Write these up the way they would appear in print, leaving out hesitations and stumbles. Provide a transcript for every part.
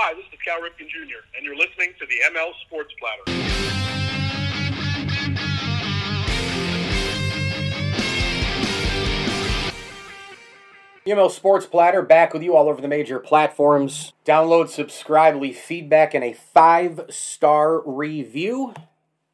Hi, this is Cal Ripken Jr., and you're listening to the ML Sports Platter. ML Sports Platter, back with you all over the major platforms. Download, subscribe, leave feedback, and a 5-star review.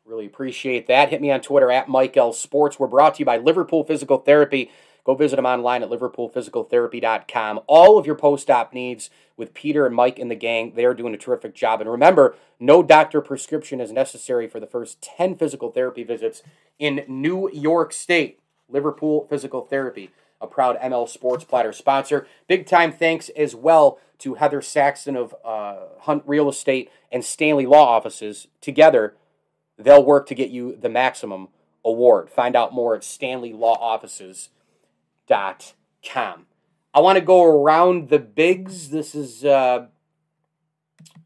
Really appreciate that. Hit me on Twitter at Mike L Sports. We're brought to you by Liverpool Physical Therapy. Go visit them online at liverpoolphysicaltherapy.com. All of your post-op needs with Peter and Mike and the gang. They are doing a terrific job. And remember, no doctor prescription is necessary for the first 10 physical therapy visits in New York State. Liverpool Physical Therapy, a proud ML Sports Platter sponsor. Big time thanks as well to Heather Saxton of Hunt Real Estate and Stanley Law Offices. Together, they'll work to get you the maximum award. Find out more at stanleylawoffices.com. I want to go around the bigs. This is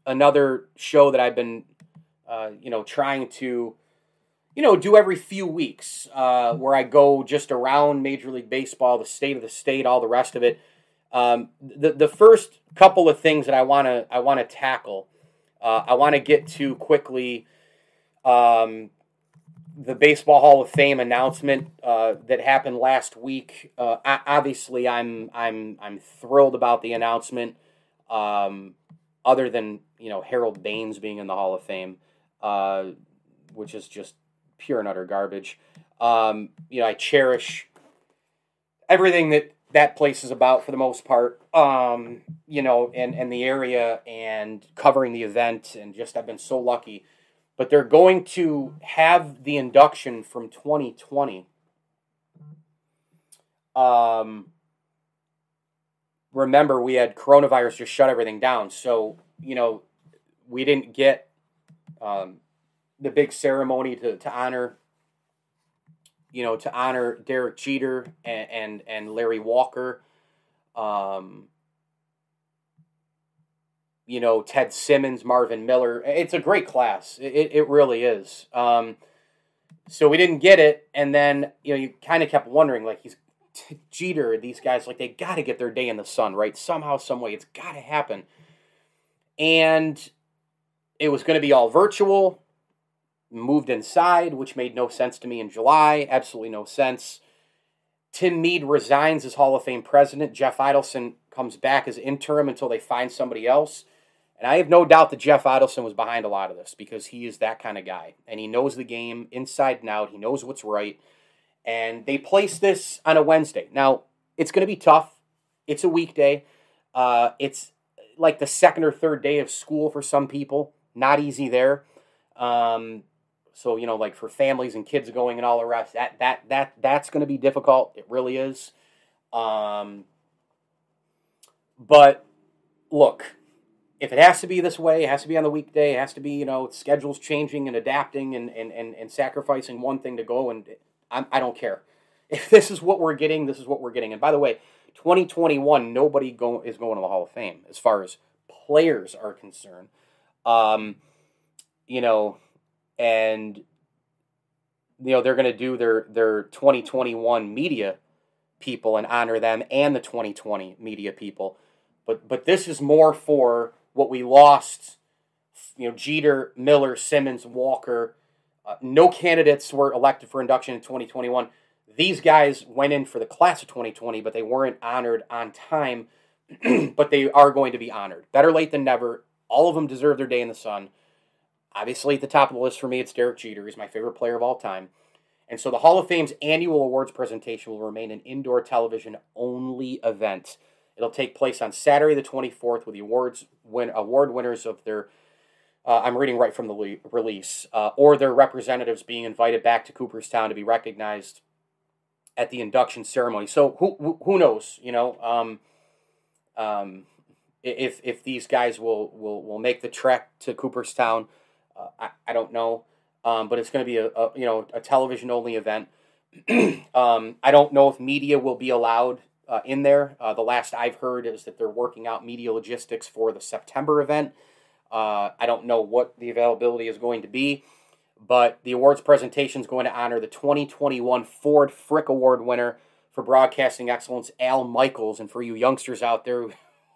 another show that I've been, trying to, do every few weeks, where I go just around Major League Baseball, the state, all the rest of it. The first couple of things that I want to tackle, I want to get to quickly. The Baseball Hall of Fame announcement that happened last week. Obviously, I'm thrilled about the announcement. Other than Harold Baines being in the Hall of Fame, which is just pure and utter garbage. I cherish everything that place is about for the most part. And the area and covering the event, and just I've been so lucky. But they're going to have the induction from 2020. Remember, we had coronavirus just shut everything down. So, we didn't get the big ceremony to honor, Derek Jeter and Larry Walker. Ted Simmons, Marvin Miller. It's a great class. It really is. So we didn't get it, and then you kind of kept wondering, like, he's Jeter, these guys, like, they got to get their day in the sun, right? Somehow, some way, it's got to happen. And it was going to be all virtual, moved inside, which made no sense to me in July. Absolutely no sense. Tim Meade resigns as Hall of Fame president. Jeff Idelson comes back as interim until they find somebody else. And I have no doubt that Jeff Idelson was behind a lot of this, because he is that kind of guy. And he knows the game inside and out. He knows what's right. And they placed this on a Wednesday. Now, it's going to be tough. It's a weekday. It's like the second or third day of school for some people. Not easy there. So, like for families and kids going and all the rest, that's going to be difficult. It really is. But look, if it has to be this way, it has to be on the weekday, it has to be, schedules changing and adapting and sacrificing one thing to go, and I don't care. If this is what we're getting, this is what we're getting. And by the way, 2021, nobody is going to the Hall of Fame as far as players are concerned. And they're going to do their 2021 media people and honor them, and the 2020 media people. But this is more for what we lost. Jeter, Miller, Simmons, Walker. No candidates were elected for induction in 2021. These guys went in for the class of 2020, but they weren't honored on time. But they are going to be honored. Better late than never. All of them deserve their day in the sun. Obviously, at the top of the list for me, it's Derek Jeter. He's my favorite player of all time. And so the Hall of Fame's annual awards presentation will remain an indoor television-only event. It'll take place on Saturday the 24th with the award winners of their, I'm reading right from the release, or their representatives being invited back to Cooperstown to be recognized at the induction ceremony. So who knows, if these guys will make the trek to Cooperstown. I don't know, but it's going to be a television only event. I don't know if media will be allowed in there. The last I've heard is that they're working out media logistics for the September event. I don't know what the availability is going to be, but the awards presentation is going to honor the 2021 Ford Frick Award winner for broadcasting excellence, Al Michaels. And for you youngsters out there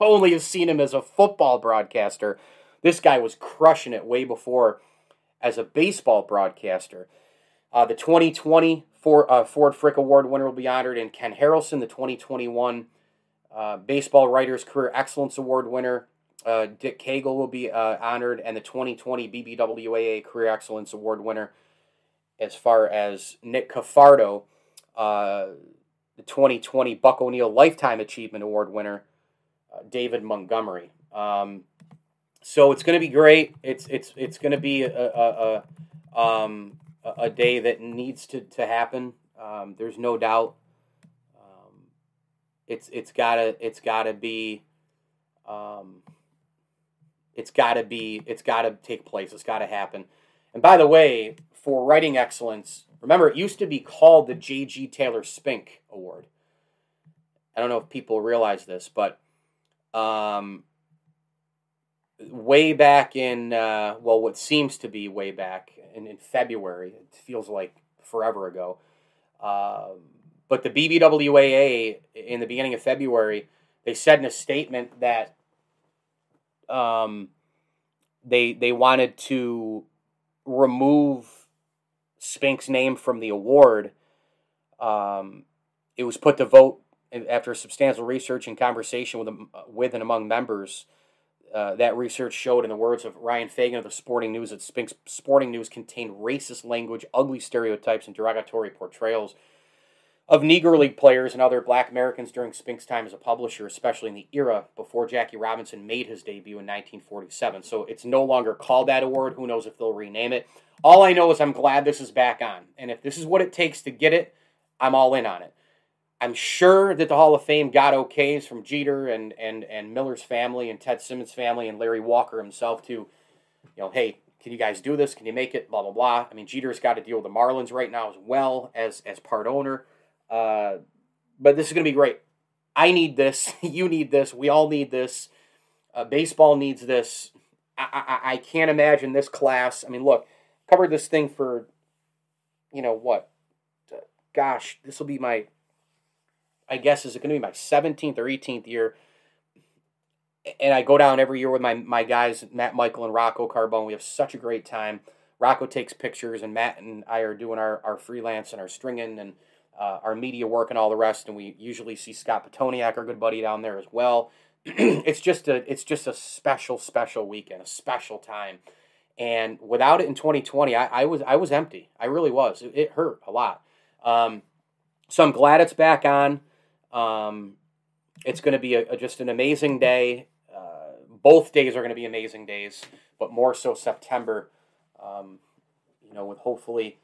only have seen him as a football broadcaster. This guy was crushing it way before as a baseball broadcaster. The 2020 Ford Frick Award winner will be honored, and Ken Harrelson, the 2021 Baseball Writers Career Excellence Award winner, Dick Cagle will be honored, and the 2020 BBWAA Career Excellence Award winner, as far as Nick Cafardo, the 2020 Buck O'Neil Lifetime Achievement Award winner, David Montgomery. So it's going to be great. It's going to be a day that needs to happen. There's no doubt. It's gotta take place. It's gotta happen. And by the way, for writing excellence, remember it used to be called the J.G. Taylor Spink Award. I don't know if people realize this, but way back in what seems to be way back in February, it feels like forever ago. But the BBWAA, in the beginning of February, they said in a statement that they wanted to remove Spink's name from the award. It was put to vote after substantial research and conversation with and among members. That research showed, in the words of Ryan Fagan of the Sporting News, that Spink's Sporting News contained racist language, ugly stereotypes, and derogatory portrayals of Negro League players and other black Americans during Spink's time as a publisher, especially in the era before Jackie Robinson made his debut in 1947. So it's no longer called that award. Who knows if they'll rename it. All I know is I'm glad this is back on. And if this is what it takes to get it, I'm all in on it. I'm sure that the Hall of Fame got okays from Jeter and Miller's family and Ted Simmons' family and Larry Walker himself to, hey, can you guys do this? Can you make it? Blah, blah, blah. I mean, Jeter's got to deal with the Marlins right now as well as part owner. But this is going to be great. I need this. You need this. We all need this. Baseball needs this. I can't imagine this class. I mean, look, covered this thing for, this will be I guess, is it going to be my 17th or 18th year? And I go down every year with my guys, Matt Michael and Rocco Carbone. We have such a great time. Rocco takes pictures, and Matt and I are doing our freelance and our stringing and our media work and all the rest. And we usually see Scott Petoniak, our good buddy, down there as well. It's just a special weekend, a special time. And without it in 2020, I was empty. I really was. It hurt a lot. So I'm glad it's back on. It's going to be just an amazing day. Both days are going to be amazing days, but more so September, with hopefully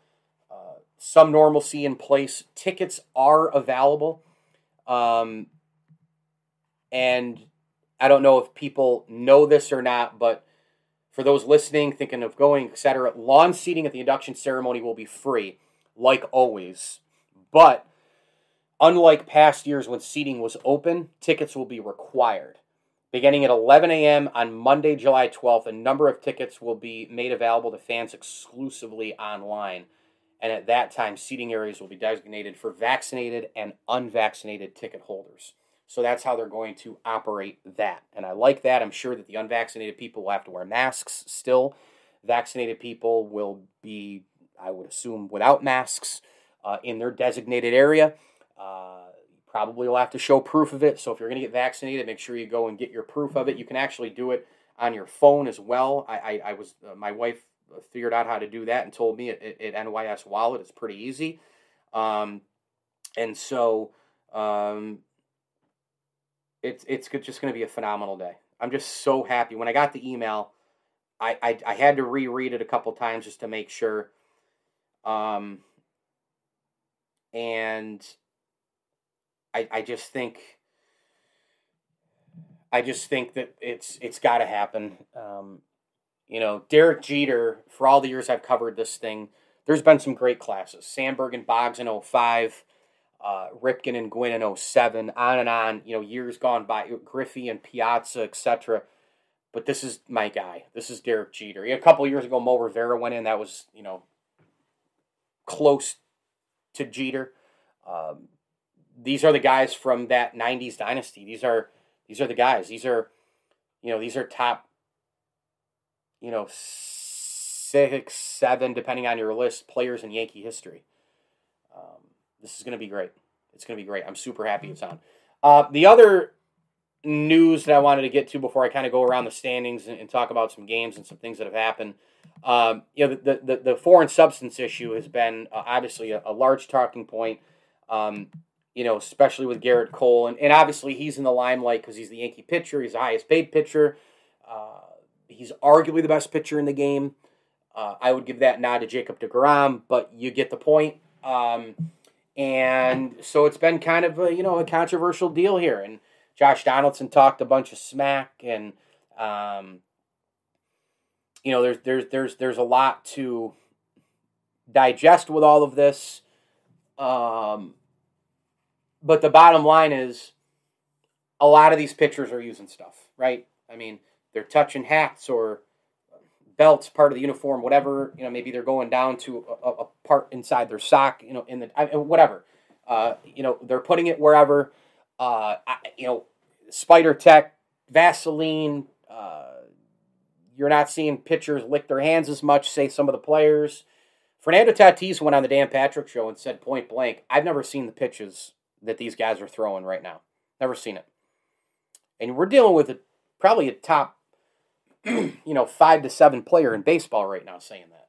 some normalcy in place. Tickets are available. And I don't know if people know this or not, but for those listening, thinking of going, etc., lawn seating at the induction ceremony will be free, like always. But unlike past years when seating was open, tickets will be required. Beginning at 11 a.m. on Monday, July 12th, a number of tickets will be made available to fans exclusively online. And at that time, seating areas will be designated for vaccinated and unvaccinated ticket holders. So that's how they're going to operate that. And I like that. I'm sure that the unvaccinated people will have to wear masks still. Vaccinated people will be, I would assume, without masks in their designated area. Probably will have to show proof of it. So if you're going to get vaccinated, make sure you go and get your proof of it. You can actually do it on your phone as well. My wife figured out how to do that and told me at NYS Wallet. It's pretty easy. It's just going to be a phenomenal day. I'm just so happy. When I got the email, I had to reread it a couple times just to make sure. And I just think that it's got to happen. Derek Jeter, for all the years I've covered this thing, there's been some great classes. Sandberg and Boggs in 05, Ripken and Gwynn in 07, on and on, years gone by, Griffey and Piazza, etc. But this is my guy. This is Derek Jeter. A couple of years ago, Mo Rivera went in. That was, close to Jeter. These are the guys from that 90s dynasty. These are These are the guys. These are top, 6, 7, depending on your list, players in Yankee history. This is going to be great. It's going to be great. I'm super happy it's on. The other news that I wanted to get to before I kind of go around the standings and talk about some games and some things that have happened. The foreign substance issue has been obviously a large talking point, especially with Garrett Cole. And obviously he's in the limelight because he's the Yankee pitcher. He's the highest paid pitcher. He's arguably the best pitcher in the game. I would give that nod to Jacob deGrom, but you get the point. And so it's been kind of a controversial deal here. And Josh Donaldson talked a bunch of smack, and there's a lot to digest with all of this. But the bottom line is, a lot of these pitchers are using stuff, right? I mean, they're touching hats or belts, part of the uniform, whatever. Maybe they're going down to a part inside their sock, whatever. They're putting it wherever. Spider Tech, Vaseline. You're not seeing pitchers lick their hands as much, say some of the players. Fernando Tatis went on the Dan Patrick Show and said point blank, I've never seen the pitches that these guys are throwing right now. Never seen it. And we're dealing with probably a top 5 to 7 player in baseball right now saying that.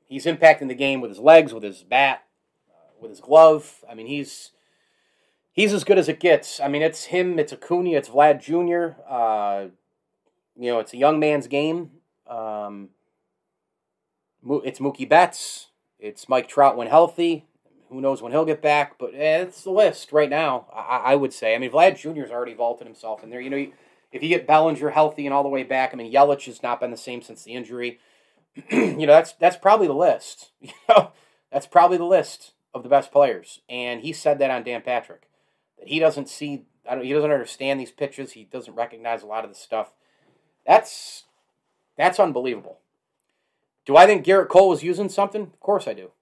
He's impacting the game with his legs, with his bat, with his glove. I mean, he's as good as it gets. I mean, it's him, it's Acuna, it's Vlad Jr. It's a young man's game. It's Mookie Betts. It's Mike Trout when healthy. Who knows when he'll get back? But it's the list right now, I would say. I mean, Vlad Jr.'s already vaulted himself in there. If you get Bellinger healthy and all the way back, I mean, Yelich has not been the same since the injury. That's probably the list. That's probably the list of the best players. And he said that on Dan Patrick. That he doesn't see, he doesn't understand these pitches. He doesn't recognize a lot of the stuff. That's unbelievable. Do I think Garrett Cole was using something? Of course I do.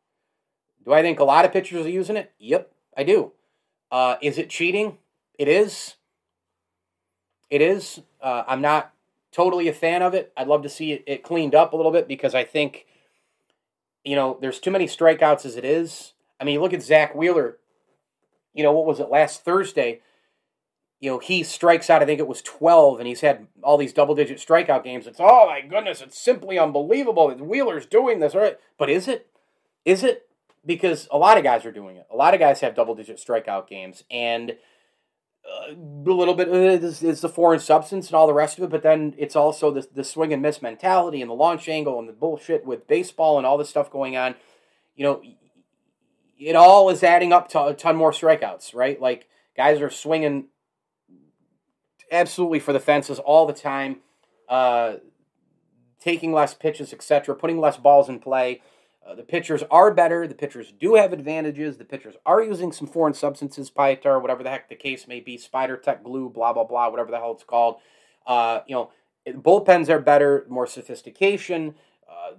Do I think a lot of pitchers are using it? Yep, I do. Is it cheating? It is. It is. I'm not totally a fan of it. I'd love to see it cleaned up a little bit because I think, there's too many strikeouts as it is. I mean, look at Zach Wheeler. What was it, last Thursday? He strikes out, I think it was 12, and he's had all these double-digit strikeout games. It's, oh my goodness, it's simply unbelievable that Wheeler's doing this. But is it? Is it? Because a lot of guys are doing it. A lot of guys have double-digit strikeout games, and a little bit is the foreign substance and all the rest of it, but then it's also the swing and miss mentality and the launch angle and the bullshit with baseball and all this stuff going on. It all is adding up to a ton more strikeouts, right? Like, guys are swinging absolutely for the fences all the time, taking less pitches, etc., putting less balls in play. The pitchers are better. The pitchers do have advantages. The pitchers are using some foreign substances, Pietar, whatever the heck the case may be, Spider Tech glue, blah, blah, blah, whatever the hell it's called. Bullpens are better, more sophistication.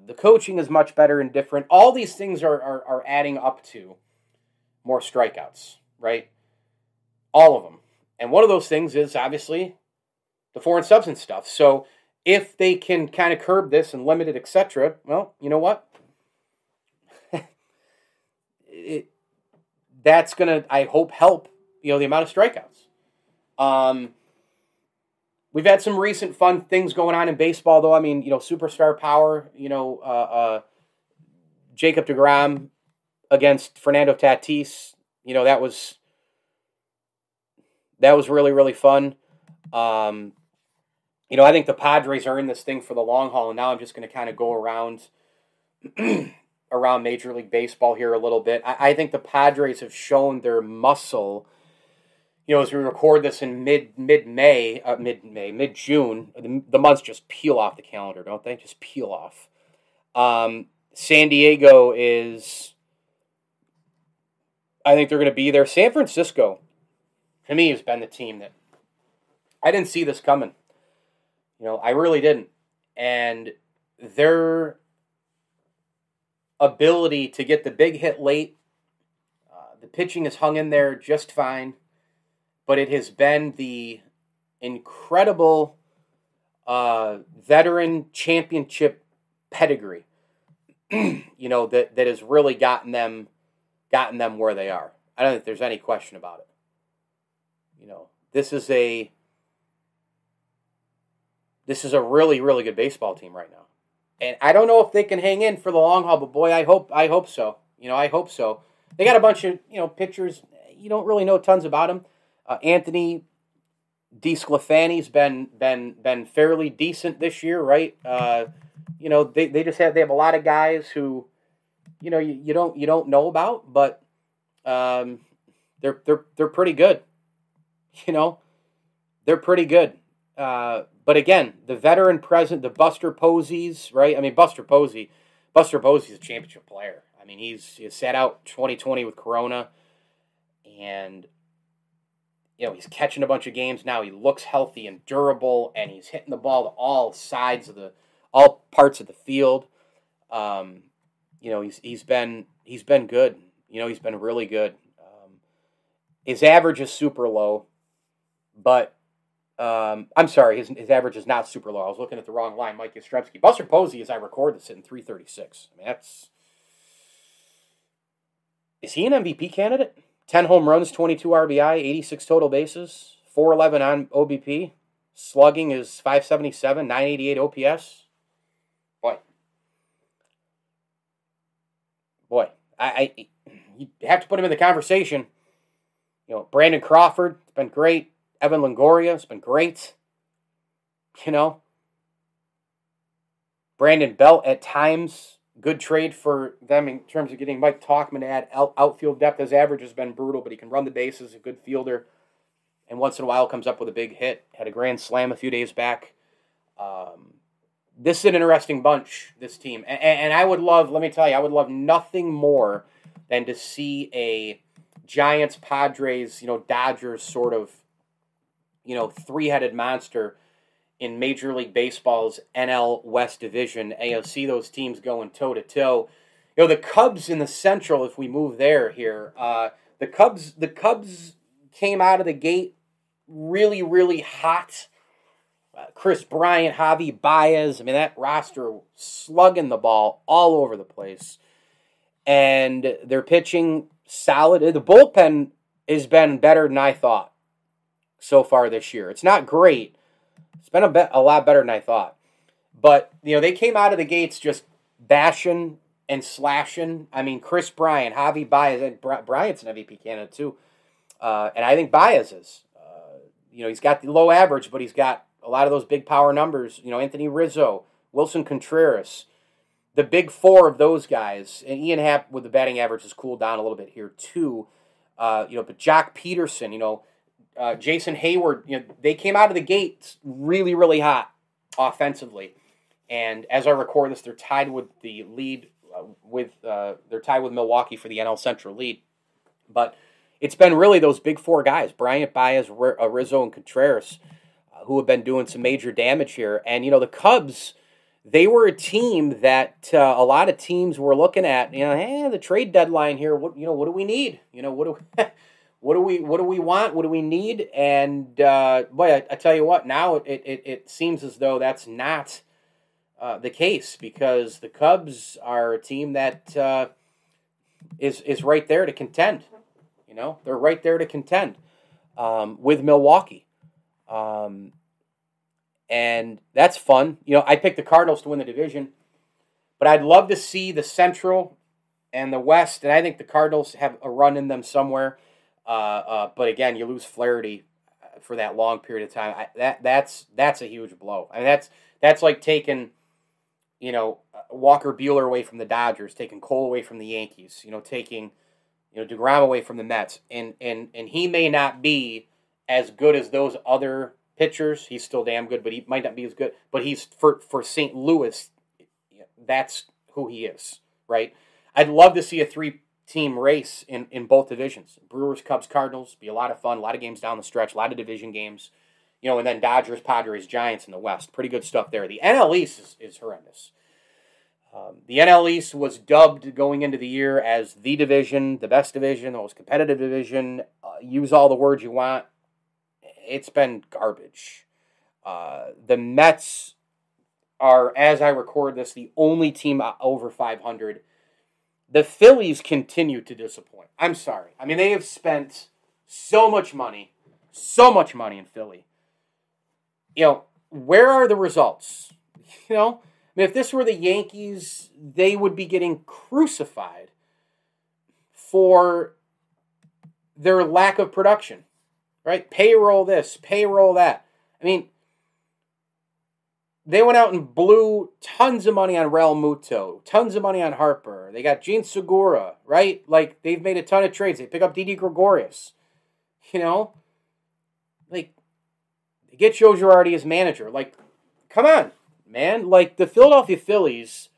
The coaching is much better and different. All these things are adding up to more strikeouts, right? All of them. And one of those things is obviously the foreign substance stuff. So if they can kind of curb this and limit it, etc., well, you know what? That's going to, I hope, help, the amount of strikeouts. We've had some recent fun things going on in baseball, though. I mean, superstar power, Jacob deGrom against Fernando Tatis, that was really, really fun. I think the Padres are in this thing for the long haul, and now I'm just going to kind of go around Major League Baseball here a little bit. I think the Padres have shown their muscle, as we record this in mid-June. The months just peel off the calendar, don't they? Just peel off. San Diego is, I think they're going to be there. San Francisco, to me, has been the team that I didn't see this coming. I really didn't. And their ability to get the big hit late, the pitching has hung in there just fine, but it has been the incredible veteran championship pedigree, that has really gotten them where they are. I don't think there's any question about it. This is a really, really good baseball team right now. And I don't know if they can hang in for the long haul, but boy, I hope so. I hope so. They got a bunch of, pitchers. You don't really know tons about them. Anthony DeSclafani's been fairly decent this year, right? They have a lot of guys who, you don't know about, but they're pretty good. They're pretty good. But again, the veteran present, the Buster Posies, right? I mean, Buster Posey's a championship player. I mean, he sat out 2020 with Corona, and he's catching a bunch of games now. He looks healthy and durable, and he's hitting the ball to all parts of the field. He's been good. He's been really good. His average is super low, but I'm sorry, his average is not super low. I was looking at the wrong line. Mike Yastrzemski. Buster Posey, as I record this, hitting 336. I mean, is he an MVP candidate? 10 home runs, 22 RBI, 86 total bases, 411 on OBP. Slugging is 577, 988 OPS. Boy, you have to put him in the conversation. Brandon Crawford, it's been great. Evan Longoria, it's been great. Brandon Belt at times, good trade for them in terms of getting Mike Tauchman to add outfield depth. His average has been brutal, but he can run the bases, a good fielder, and once in a while comes up with a big hit. Had a grand slam a few days back. This is an interesting bunch, this team. And I would love, let me tell you, I would love nothing more than to see a Giants, Padres, Dodgers sort of, three-headed monster in Major League Baseball's NL West Division. See those teams going toe-to-toe. The Cubs in the Central, if we move there here, the Cubs came out of the gate really, really hot. Chris Bryant, Javi Baez, I mean, that roster slugging the ball all over the place. And they're pitching solid. The bullpen has been better than I thought so far this year. It's not great. It's been a lot better than I thought. But, they came out of the gates just bashing and slashing. I mean, Chris Bryant, Javi Baez, and Bryant's an MVP candidate too. And I think Baez is. He's got the low average, but he's got a lot of those big power numbers. Anthony Rizzo, Wilson Contreras, the big four of those guys. And Ian Happ with the batting average has cooled down a little bit here too. But Jock Peterson, Jason Hayward, they came out of the gates really, really hot offensively. And as I record this, they're tied with the lead. They're tied with Milwaukee for the NL Central lead. But it's been really those big four guys, Bryant, Baez, Rizzo, and Contreras, who have been doing some major damage here. And, the Cubs, they were a team that a lot of teams were looking at, hey, the trade deadline here, what do we need? What do we want? What do we need? And, boy, I tell you what, now it seems as though that's not the case, because the Cubs are a team that is right there to contend. They're right there to contend with Milwaukee. And that's fun. I picked the Cardinals to win the division, but I'd love to see the Central and the West, and I think the Cardinals have a run in them somewhere. But again, you lose Flaherty for that long period of time. That's a huge blow. I mean, that's like taking, Walker Buehler away from the Dodgers, taking Cole away from the Yankees, taking, DeGrom away from the Mets, and he may not be as good as those other pitchers. He's still damn good, but he might not be as good. But he's for St. Louis, that's who he is, right? I'd love to see a three-team race in both divisions. Brewers, Cubs, Cardinals, be a lot of fun, a lot of games down the stretch, a lot of division games, and then Dodgers, Padres, Giants in the West. Pretty good stuff there. The NL East is horrendous. The NL East was dubbed going into the year as the division, the best division, the most competitive division. Use all the words you want. it's been garbage. The Mets are, as I record this, the only team over 500. The Phillies continue to disappoint. I'm sorry. I mean, they have spent so much money in Philly. Where are the results? I mean, if this were the Yankees, they would be getting crucified for their lack of production, right? Payroll this, payroll that. I mean, they went out and blew tons of money on Real Muto, tons of money on Harper. They got Gene Segura, right? Like, they've made a ton of trades. They pick up Didi Gregorius. Like, they get Joe Girardi as manager. Like, come on, man. Like, the Philadelphia Phillies,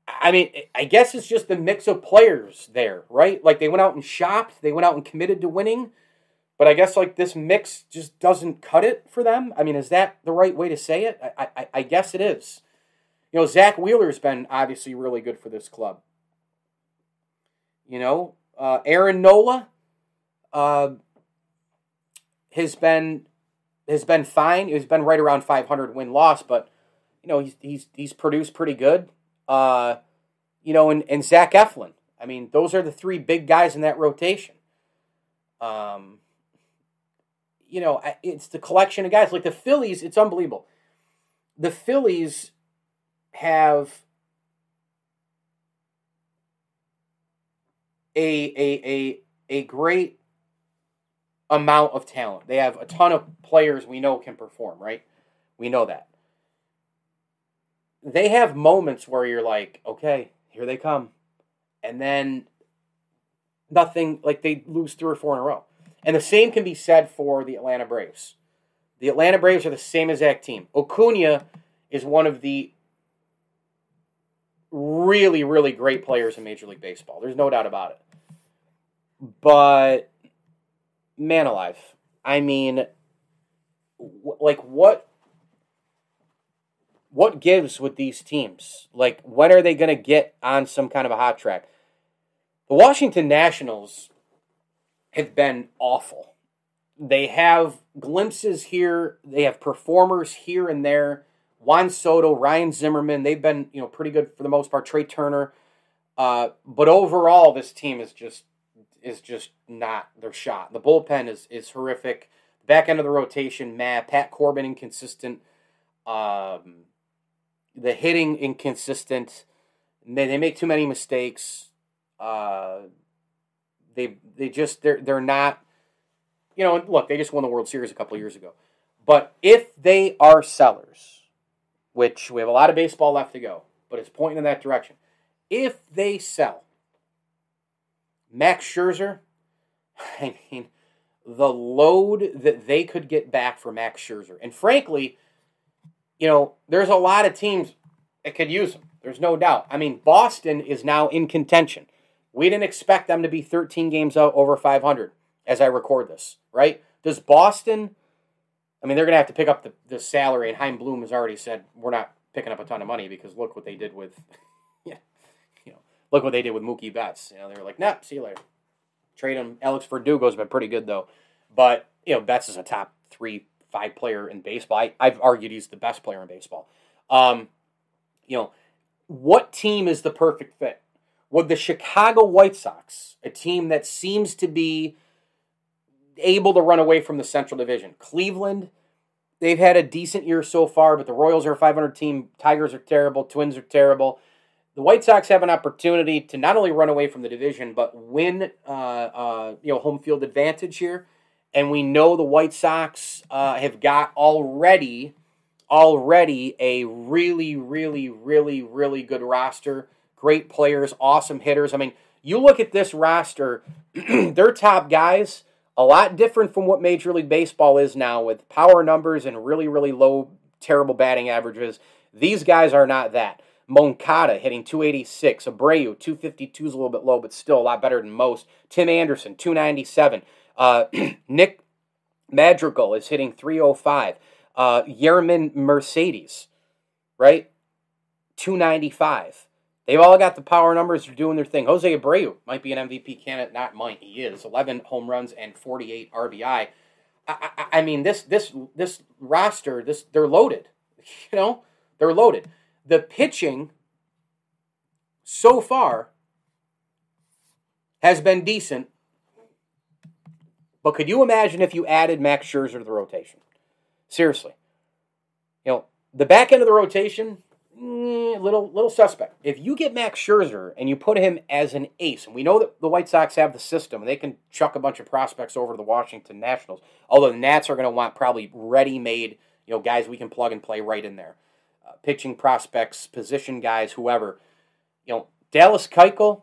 I mean, I guess it's just the mix of players there, right? Like, they went out and shopped. They went out and committed to winning. But I guess, like, this mix just doesn't cut it for them. I mean, is that the right way to say it? I guess it is. Zach Wheeler's been obviously really good for this club. Aaron Nola has been fine. He's been right around 500 win-loss, but, he's produced pretty good. And Zach Eflin. I mean, those are the three big guys in that rotation. It's the collection of guys. Like the Phillies, it's unbelievable. The Phillies have a great amount of talent. They have a ton of players we know can perform, right? We know that. They have moments where you're like, okay, here they come. And then nothing, like they lose 3 or 4 in a row. And the same can be said for the Atlanta Braves. The Atlanta Braves are the same exact team. Acuna is one of the really, really great players in Major League Baseball. There's no doubt about it. But, man alive. I mean, like, what gives with these teams? Like, when are they going to get on some kind of a hot track? The Washington Nationals have been awful. They have glimpses here. They have performers here and there. Juan Soto, Ryan Zimmerman, they've been pretty good for the most part. Trey Turner. But overall, this team is just not their shot. The bullpen is horrific. Back end of the rotation, Pat Corbin inconsistent. The hitting inconsistent. They make too many mistakes. They're not, look, they just won the World Series a couple of years ago. But if they are sellers, which we have a lot of baseball left to go, but it's pointing in that direction. If they sell Max Scherzer, I mean, the load that they could get back for Max Scherzer. And frankly, there's a lot of teams that could use him. There's no doubt. I mean, Boston is now in contention. We didn't expect them to be 13 games out over 500 as I record this, right? Does Boston, I mean, they're going to have to pick up the salary, and Chaim Bloom has already said, we're not picking up a ton of money because look what they did with, look what they did with Mookie Betts. They were like, nah, see you later. Trade him. Alex Verdugo's been pretty good, though. But, Betts is a top 3-5 player in baseball. I've argued he's the best player in baseball. What team is the perfect fit? Would the Chicago White Sox, a team that seems to be able to run away from the Central Division? Cleveland, they've had a decent year so far, but the Royals are a 500 team. Tigers are terrible. Twins are terrible. The White Sox have an opportunity to not only run away from the division, but win home field advantage here. And we know the White Sox have got already a really, really, really, really good roster. Great players, awesome hitters. I mean, you look at this roster, their top guys, a lot different from what Major League Baseball is now with power numbers and really, really low, terrible batting averages. These guys are not that. Moncada hitting 286. Abreu, 252 is a little bit low, but still a lot better than most. Tim Anderson, 297. Nick Madrigal is hitting 305. Yermin Mercedes, right? 295. They've all got the power numbers. They're doing their thing. Jose Abreu might be an MVP candidate. Not might. He is. 11 home runs and 48 RBI. I mean, this roster, they're loaded. You know, they're loaded. The pitching so far has been decent, but could you imagine if you added Max Scherzer to the rotation? Seriously, you know, the back end of the rotation, little suspect. If you get Max Scherzer and you put him as an ace, and we know that the White Sox have the system, and they can chuck a bunch of prospects over to the Washington Nationals, although the Nats are going to want probably ready-made, guys we can plug and play right in there. Pitching prospects, position guys, whoever. Dallas Keuchel,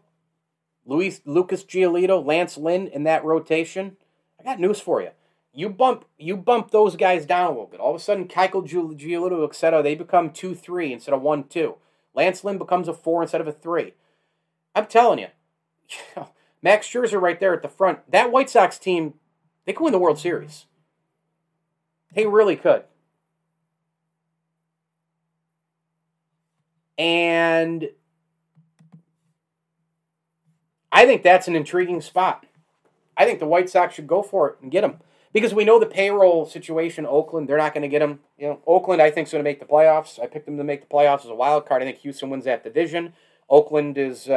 Lucas Giolito, Lance Lynn in that rotation. I got news for you. You bump those guys down a little bit. All of a sudden, Keuchel, Giolito, etc., they become 2-3 instead of 1-2. Lance Lynn becomes a 4 instead of a 3. I'm telling you, Max Scherzer right there at the front. That White Sox team, they could win the World Series. They really could. And I think that's an intriguing spot. I think the White Sox should go for it and get him. Because we know the payroll situation, Oakland, they're not going to get him. Oakland, I think, is going to make the playoffs. I picked them to make the playoffs as a wild card. I think Houston wins that division. Oakland is,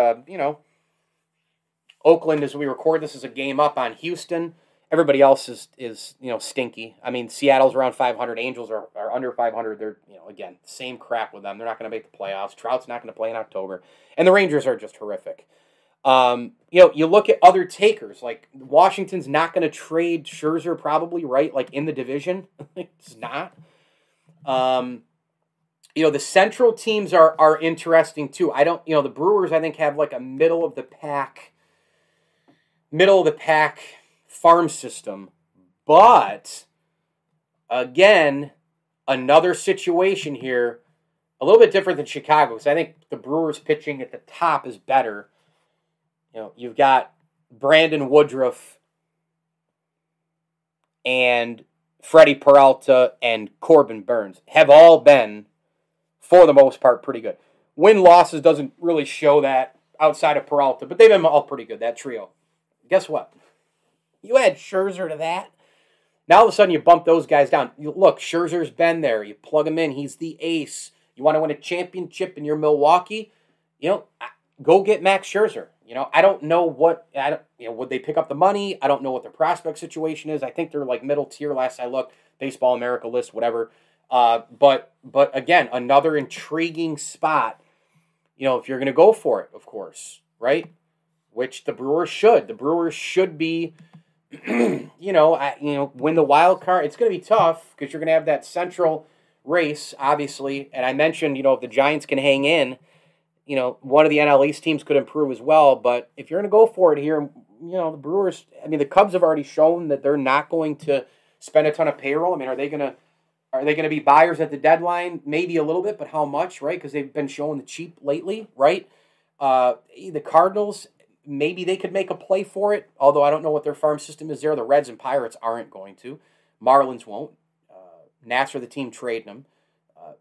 Oakland, as we record this, is a game up on Houston. Everybody else is stinky. I mean, Seattle's around 500. Angels are under 500. They're, again, same crap with them. They're not going to make the playoffs. Trout's not going to play in October. And the Rangers are just horrific. You look at other takers, like Washington's not going to trade Scherzer probably, right? Like in the division. It's not. The Central teams are interesting too. The Brewers, I think, have like a middle of the pack farm system. But again, another situation here, a little bit different than Chicago, because I think the Brewers pitching at the top is better. You've got Brandon Woodruff and Freddie Peralta and Corbin Burns have all been, for the most part, pretty good. Win-losses doesn't really show that outside of Peralta, but they've been all pretty good, that trio. Guess what? You add Scherzer to that. Now all of a sudden you bump those guys down. Look, Scherzer's been there. You plug him in. He's the ace. You want to win a championship in your Milwaukee? Go get Max Scherzer. I don't know would they pick up the money? I don't know what their prospect situation is. I think they're like middle tier last I looked, Baseball America list, whatever. But again, another intriguing spot, if you're going to go for it, of course, right? Which the Brewers should. The Brewers should be, win the wild card. It's going to be tough because you're going to have that central race, obviously. And I mentioned, if the Giants can hang in, one of the NL East teams could improve as well. But if you're going to go for it here, the Brewers, the Cubs have already shown that they're not going to spend a ton of payroll. Are they going to be buyers at the deadline? Maybe a little bit, but how much, right? Because they've been showing the cheap lately, right? The Cardinals, maybe they could make a play for it, although I don't know what their farm system is there. The Reds and Pirates aren't going to. Marlins won't. Nats are the team trading them.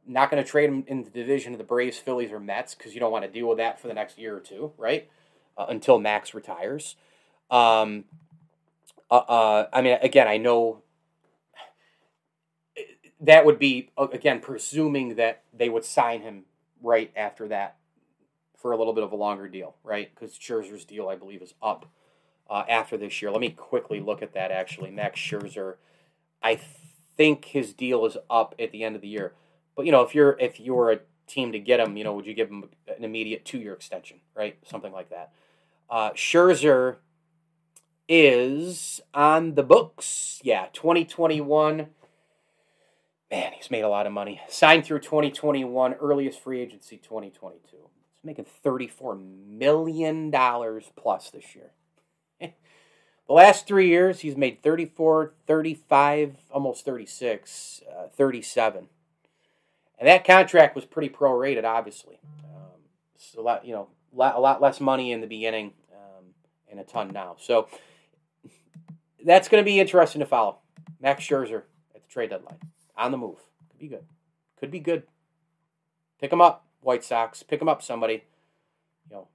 Not going to trade them in the division of the Braves, Phillies, or Mets because you don't want to deal with that for the next year or two, right? Until Max retires. Again, I know that would be, again, presuming that they would sign him right after that for a little bit of a longer deal, right? Because Scherzer's deal, I believe, is up after this year. Let me quickly look at that, actually. Max Scherzer, I think his deal is up at the end of the year. But, if you're a team to get him, would you give him an immediate 2-year extension, right? Something like that. Scherzer is on the books. Yeah, 2021. Man, he's made a lot of money. Signed through 2021, earliest free agency 2022. He's making $34 million plus this year. The last 3 years, he's made 34, 35, almost 36, 37. And that contract was pretty prorated, obviously. A lot less money in the beginning, and a ton now. So that's going to be interesting to follow. Max Scherzer at the trade deadline, on the move. Could be good. Pick him up, White Sox. Pick him up, somebody.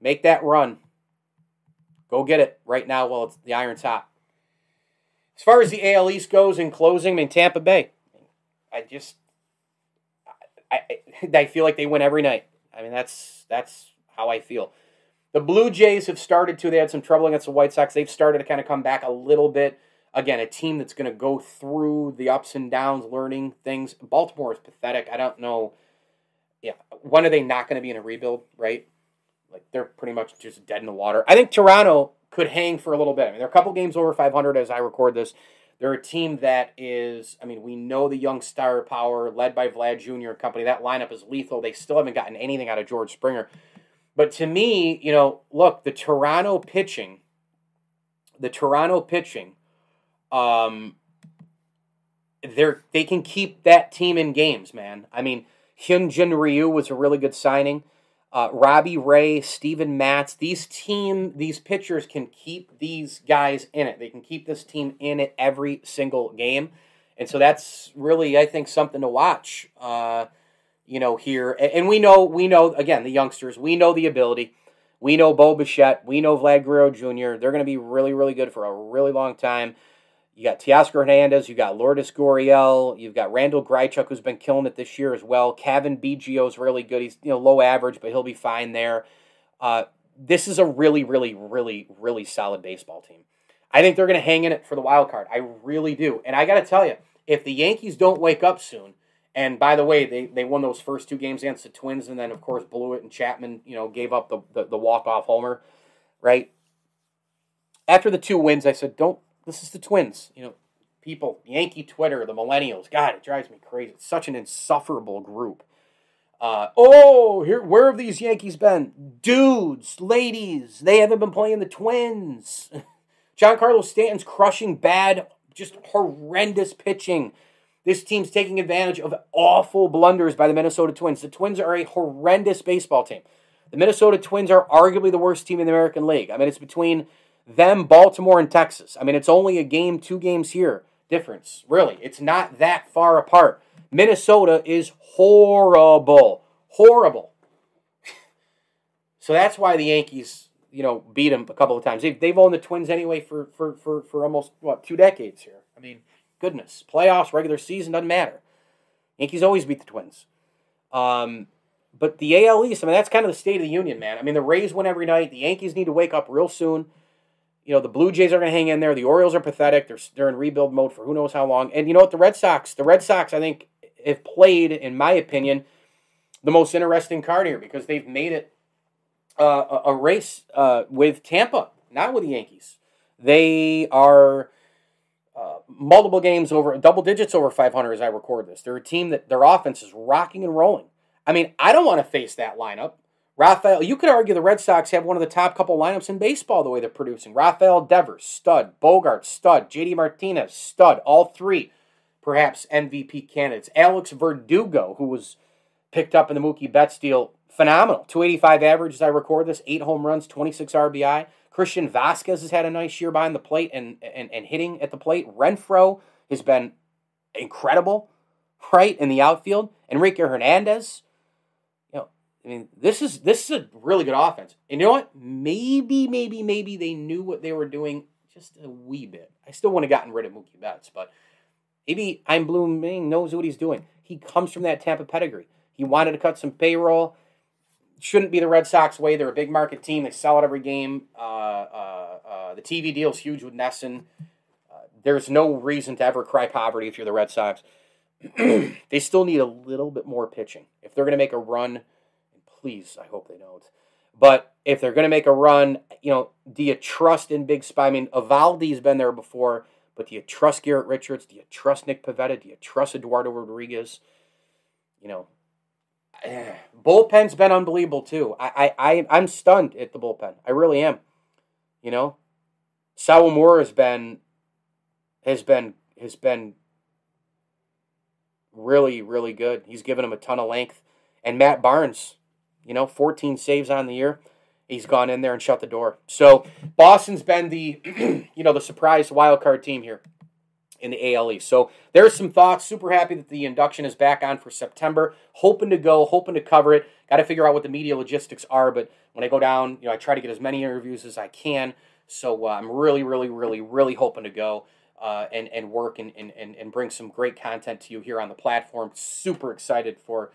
Make that run. Go get it right now while the iron's hot. As far as the AL East goes in closing, I mean, Tampa Bay, I feel like they win every night. I mean, that's how I feel. The Blue Jays have started to. They had some trouble against the White Sox. They've started to kind of come back a little bit. Again, a team that's going to go through the ups and downs, learning things. Baltimore is pathetic. I don't know. Yeah, when are they not going to be in a rebuild, right? Like, they're pretty much just dead in the water. I think Toronto could hang for a little bit. I mean, they're a couple games over 500 as I record this. They're a team that is, I mean, we know the young star power led by Vlad Jr. and company. That lineup is lethal. They still haven't gotten anything out of George Springer. But to me, look, the Toronto pitching, they can keep that team in games, man. I mean, Hyunjin Ryu was a really good signing. Robbie Ray, Steven Matz, these pitchers can keep these guys in it. They can keep this team in it every single game. And so that's really, I think, something to watch, here. And we know, again, the youngsters, we know the ability. We know Bo Bichette. We know Vlad Guerrero Jr. They're going to be really, really good for a really long time. You got Teoscar Hernandez, you got Lourdes Gurriel, you've got Randall Grichuk, who's been killing it this year as well. Kevin Biggio's really good. He's low average, but he'll be fine there. This is a really, really, really, really solid baseball team. I think they're going to hang in it for the wild card. I really do. And I got to tell you, if the Yankees don't wake up soon, and by the way, they won those first 2 games against the Twins, and then of course blew it, and Chapman gave up the walk-off homer, right? After the 2 wins, I said, this is the Twins. People, Yankee Twitter, the millennials. God, it drives me crazy. It's such an insufferable group. Where have these Yankees been? Dudes, ladies, they haven't been playing the Twins. Giancarlo Stanton's crushing bad, just horrendous pitching. This team's taking advantage of awful blunders by the Minnesota Twins. The Twins are a horrendous baseball team. The Minnesota Twins are arguably the worst team in the American League. I mean, it's between them, Baltimore, and Texas. I mean, it's only a game, 2 games here difference. Really, it's not that far apart. Minnesota is horrible. Horrible. So that's why the Yankees, beat them a couple of times. They've owned the Twins anyway for almost, 2 decades here. I mean, goodness. Playoffs, regular season, doesn't matter. Yankees always beat the Twins. But the AL East, I mean, that's kind of the state of the union, man. I mean, the Rays win every night. The Yankees need to wake up real soon. The Blue Jays are going to hang in there. The Orioles are pathetic. They're in rebuild mode for who knows how long. And you know what? The Red Sox, I think, have played, in my opinion, the most interesting card here because they've made it a race with Tampa, not with the Yankees. They are multiple games over, double digits over 500 as I record this. They're a team that their offense is rocking and rolling. I mean, I don't want to face that lineup. Rafael, you could argue the Red Sox have one of the top couple lineups in baseball the way they're producing. Rafael Devers, stud. Bogart, stud. JD Martinez, stud. All 3, perhaps, MVP candidates. Alex Verdugo, who was picked up in the Mookie Betts deal, phenomenal. 285 average as I record this, 8 home runs, 26 RBI. Christian Vasquez has had a nice year behind the plate and hitting at the plate. Renfroe has been incredible, right, in the outfield. Enrique Hernandez. I mean, this is a really good offense. And you know what? Maybe they knew what they were doing just a wee bit. I still wouldn't have gotten rid of Mookie Betts, but maybe Ein Bloom knows what he's doing. He comes from that Tampa pedigree. He wanted to cut some payroll. Shouldn't be the Red Sox way. They're a big market team. They sell out every game. The TV deal is huge with NESN. There's no reason to ever cry poverty if you're the Red Sox. They still need a little bit more pitching. If they're going to make a run, please, I hope they don't. But if they're going to make a run, do you trust in big spot? I mean, Evaldi's been there before, but do you trust Garrett Richards? Do you trust Nick Pivetta? Do you trust Eduardo Rodriguez? Bullpen's been unbelievable too. I'm stunned at the bullpen. I really am. Sawamura has been really, really good. He's given him a ton of length. And Matt Barnes, 14 saves on the year. He's gone in there and shut the door. So Boston's been the, the surprise wild card team here in the AL East. So there's some thoughts. Super happy that the induction is back on for September. Hoping to go, hoping to cover it. Got to figure out what the media logistics are. But when I go down, I try to get as many interviews as I can. So I'm really, really, really, really hoping to go. and work and bring some great content to you here on the platform. Super excited for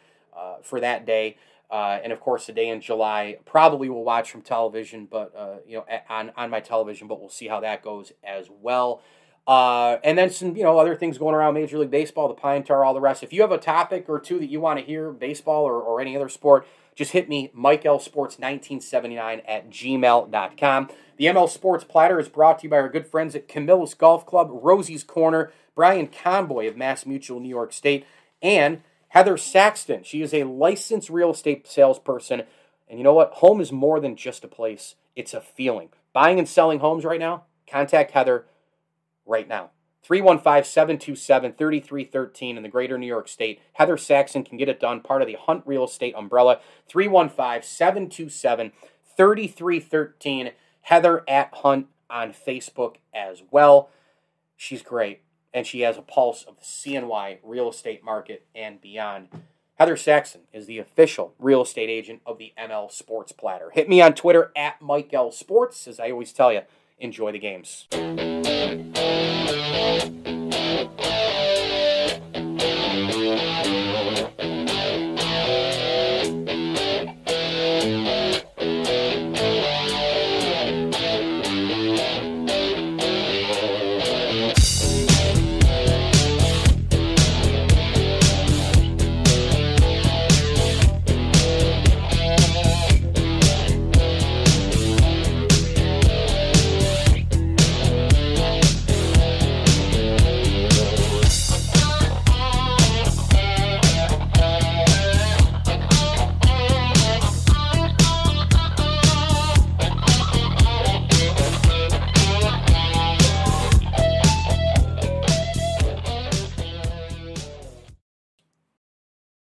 that day. And of course, the day in July, probably will watch from television, but on my television. But we'll see how that goes as well. And then some other things going around Major League Baseball, the Pine Tar, all the rest. If you have a topic or two that you want to hear, baseball or any other sport, just hit me, MikeLSports1979 @gmail.com. The ML Sports Platter is brought to you by our good friends at Camillus Golf Club, Rosie's Corner, Brian Conboy of Mass Mutual, New York State, and Heather Saxton. She is a licensed real estate salesperson. And you know what? Home is more than just a place. It's a feeling. Buying and selling homes right now? Contact Heather right now. 315-727-3313 in the greater New York State. Heather Saxton can get it done, part of the Hunt Real Estate umbrella. 315-727-3313. Heather at Hunt on Facebook as well. She's great, and she has a pulse of the CNY real estate market and beyond. Heather Saxton is the official real estate agent of the ML Sports Platter. Hit me on Twitter at MikeLSports. As I always tell you, enjoy the games.